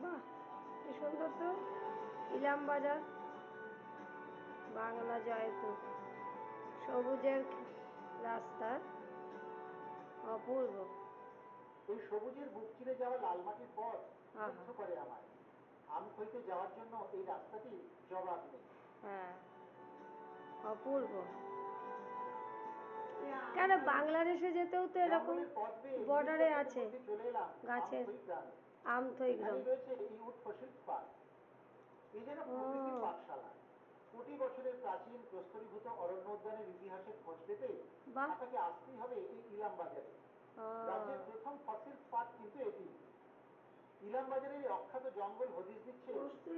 বাহ, কি সুন্দর তো! ইলাম বাজার, বাংলা জয়তু, সবুজের রাস্তা, অপূর্ব। এই সবুজের বুক চিরে যাওয়া লাল মাটির পথ আহা, মুগ্ধ করে আমায়। আমখইতে যাওয়ার জন্য এই রাস্তাটি জবাব নেই। হ্যাঁ, অপূর্ব। কেন বাংলাদেশে যেতেও তো এরকম জঙ্গলের পথ বেয়ে মিনিট বর্ডারে দশেকের আছে মধ্যে চলে এলাম গাছের, আমখই গ্রামে। আমথই গ্রাম। এখানেই রয়েছে এই উড ফসিল পার্ক। এই যেন প্রকৃতির ও, পাঠশালা। কোটি বছরের প্রাচীন প্রস্তরীভূত অরণ্য উদ্যানের ইতিহাসের খোঁজ পেতে বাহ, আপনাকে আসতেই হবে এই ইলাম বাজারে। ও, রাজ্যের প্রথম ফসিল পার্ক কিন্তু এটি। ইলাম বাজারের এই অখ্যাত জঙ্গল হদিশ দিচ্ছে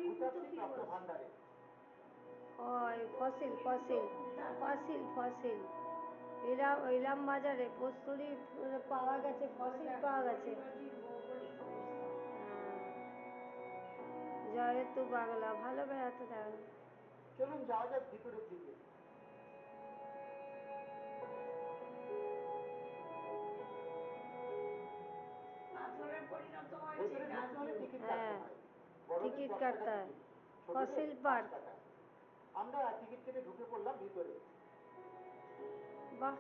ভূতাত্ত্বিক রত্ন ভান্ডারে। ওই ফসিল ফসিল ফসিল ফসিল ইলাম বাজারে প্রস্তরী পাওয়া গেছে, ফসিল পাওয়া গেছে। জয়তু বাংলা, ভালো বেড়াতে দেয়। চলুন যাওয়া যাক ভিতরের দিকে। ভেতরে ঢুকতে হলে টিকিট কাটতে হ্যাঁ, হয়। বড়দের টিকিট 10 টাকা কাটতে হয়। টিকিট, ছোটদের ফসিল 5 পার্ক, টাকা। আমরা টিকিট কেটে ঢুকে পড়লাম ভিতরে। বাহ,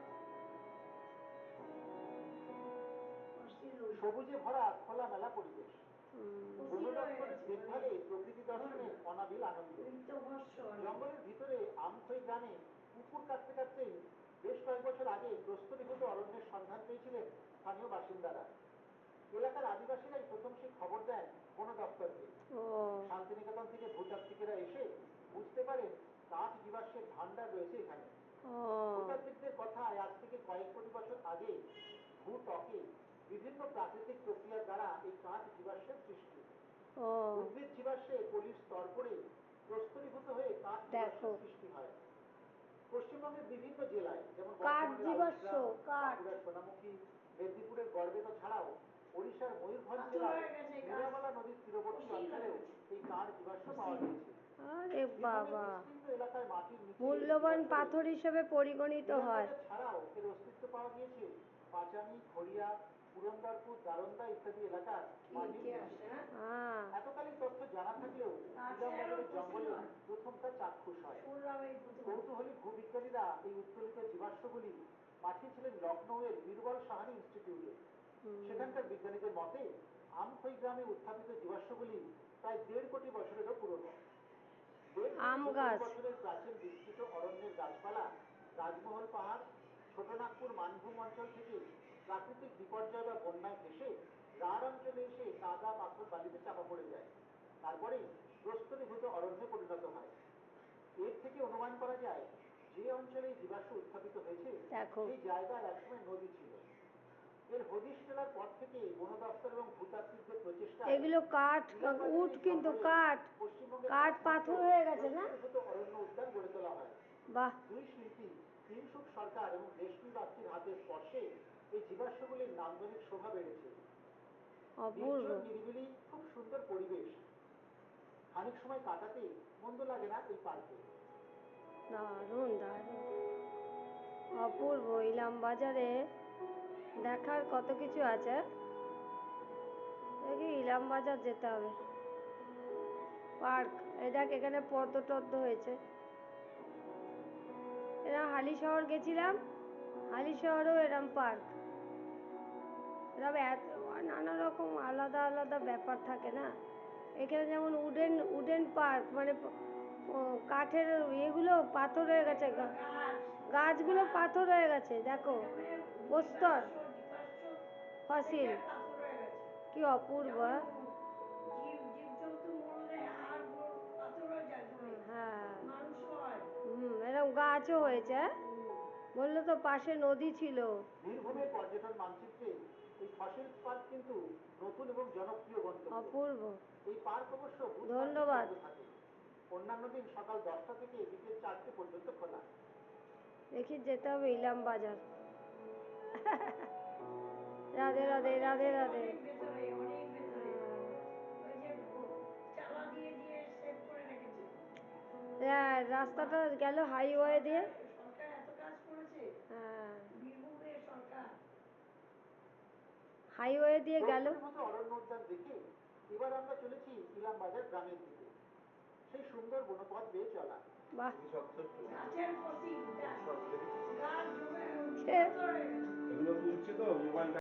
সবুজে ভরা খোলামেলা পরিবেশ। বন দপ্তরের দেখভালে প্রকৃতি দর্শনের অনাবিল আনন্দ। জঙ্গলের ভিতরে আমখই গ্রামে পুকুর কাটতে কাটতেই বেশ কয়েক বছর আগে প্রস্তরীভূত অরণ্যের সন্ধান পেয়েছিলেন স্থানীয় বাসিন্দারা। এলাকার আদিবাসীরাই প্রথম সেই খবর দেন বন দপ্তরকে। ও, শান্তিনিকেতন থেকে ভূতাত্ত্বিকেরা এসে বুঝতে পারেন কাঠ জীবাশ্মের ভান্ডার রয়েছে এখানে। ও, ভূতাত্ত্বিকদের কথায় আজ থেকে কয়েক কোটি বছর আগে ভূত্বকে বিভিন্ন প্রাকৃতিক প্রক্রিয়ার দ্বারা এই কাঠ জীবাশ্মের সৃষ্টি। ও, উদ্ভিদ জীবাশ্মে পলির স্তর পড়ে প্রস্তরীভূত হয়ে কাঠ দেখো, জীবাশ্মের সৃষ্টি হয়। পশ্চিমবঙ্গের বিভিন্ন জেলায় যেমন কাঠ বর্ধমানের জীবাশ্ম, আউশগ্রাম, কাঠ। বাঁকুড়ার সোনামুখী, মেদিনীপুরের গড়বেতা ছাড়াও ওড়িশার ময়ূরভঞ্জ জেলার নীলামালা নদীর তীরবর্তী অঞ্চলেও এই কাঠ জীবাশ্ম পাওয়া গিয়েছে। আরে বীরভূমের বাবা, বিস্তীর্ণ এলাকায় মাটির নিচে এই মূল্যবান জীবাশ্ম পাথর রয়েছে। হিসেবে পরিগণিত হয়। ইলামবাজার ছাড়াও এর অস্তিত্ব পাওয়া গিয়েছে পাঁচামি, খড়িয়া, পুরন্দরপুর, দারোন্দা ইত্যাদি এলাকার মাটির নিচে। হ্যাঁ, এতকালীন তথ্য জানা থাকলেও ইলামবাজারের জঙ্গলে প্রথম তা চাক্ষুষ হয়। কৌতূহলী ভূবিজ্ঞানীরা এই উত্তোলিত জীবাশ্মগুলি পাঠিয়েছিলেন লখনৌয়ের বীরবল সাহানি ইনস্টিটিউটে। সেখানকার বিজ্ঞানীদের মতে আমখই গ্রামে উত্থাপিত জীবাশ্মগুলি প্রায় 1.5 কোটি বছরেরও পুরনো। 1.5 থেকে আম 2 কোটি গাছ। বছরের প্রাচীন বিস্তৃত অরণ্যের গাছপালা, রাজমহল পাহাড়, ছোটনাগপুর মানভূম অঞ্চল থেকে প্রাকৃতিক বিপর্যয় বা বন্যায় ভেসে রাঢ় অঞ্চলে এসে কাদা পাথর বালিতে চাপা পড়ে যায়। তারপরেই প্রস্তরীভূত অরণ্যে পরিণত হয়। এর থেকে অনুমান করা যায় যে অঞ্চলে জীবাশ্ম উত্থাপিত হয়েছে দেখো, সেই জায়গায় একসময় নদী ছিল। এর হদিশ মেলার পর থেকে বন দপ্তর এবং ভূতাত্ত্বিকদের প্রচেষ্টায় এগুলো কাঠ, ইলামবাজারের উড এই কিন্তু জঙ্গলে কাঠ, পশ্চিমবঙ্গের কাঠ একমাত্র পাথর হয়ে গেছে না? প্রস্তরীভূত অরণ্য উদ্যান গড়ে তোলা হয়। বাহ, দুই শিল্পী তিনসুখ সরকার এবং রেশমি বাগচির হাতের স্পর্শে এই জীবাশ্মগুলির নান্দনিক শোভা বেড়েছে। অপূর্ব, নির্জন নিরিবিলি খুব সুন্দর পরিবেশ। খানিক সময় কাটাতে মন্দ লাগে না এই পার্কে। দারুণ দারুণ, অপূর্ব। ইলাম বাজারে দেখার কত কিছু আছে। দেখি, ইলাম বাজার যেতে হবে। পার্ক, এই দেখ এখানে পদ্ম টদ্ম হয়েছে। এরা হালিশহর গেছিলাম, হালিশহরেও এরম পার্ক। এরম এত নানা রকম আলাদা আলাদা ব্যাপার থাকে না। এখানে যেমন উডেন উডেন পার্ক, মানে কাঠের ইয়েগুলো পাথর হয়ে গেছে, গাছগুলো পাথর হয়ে গেছে, দেখো, প্রস্তর ফসিল, কি অপূর্ব! হ্যাঁ, এরকম গাছও হয়েছে, হ্যাঁ? বললো তো পাশে নদী ছিল। বীরভূমের পর্যটন মানচিত্রে এই ফসিলস পার্ক কিন্তু নতুন এবং জনপ্রিয় গন্তব্য। অপূর্ব, এই পার্ক অবশ্য বুধবার দিন ধন্যবাদ। বন্ধ থাকে। অন্যান্য দিন সকাল 10টা থেকে বিকেল 4টে পর্যন্ত খোলা। দেখি, যেতে হবে ইলাম বাজার। রাধে রাধে, রাধে রাধে। হ্যাঁ, রাস্তাটা গেল হাইওয়ে দিয়ে। হ্যাঁ, হাইওয়ে দিয়ে গেল। প্রস্তরীভূত অরণ্য উদ্যান দেখে এবার আমরা চলেছি ইলামবাজার গ্রামের দিকে। সেই সুন্দর বনপথ বেয়ে চলা। বাহ গাছের কচি সে এগুলো তুলছে তো মোবাইল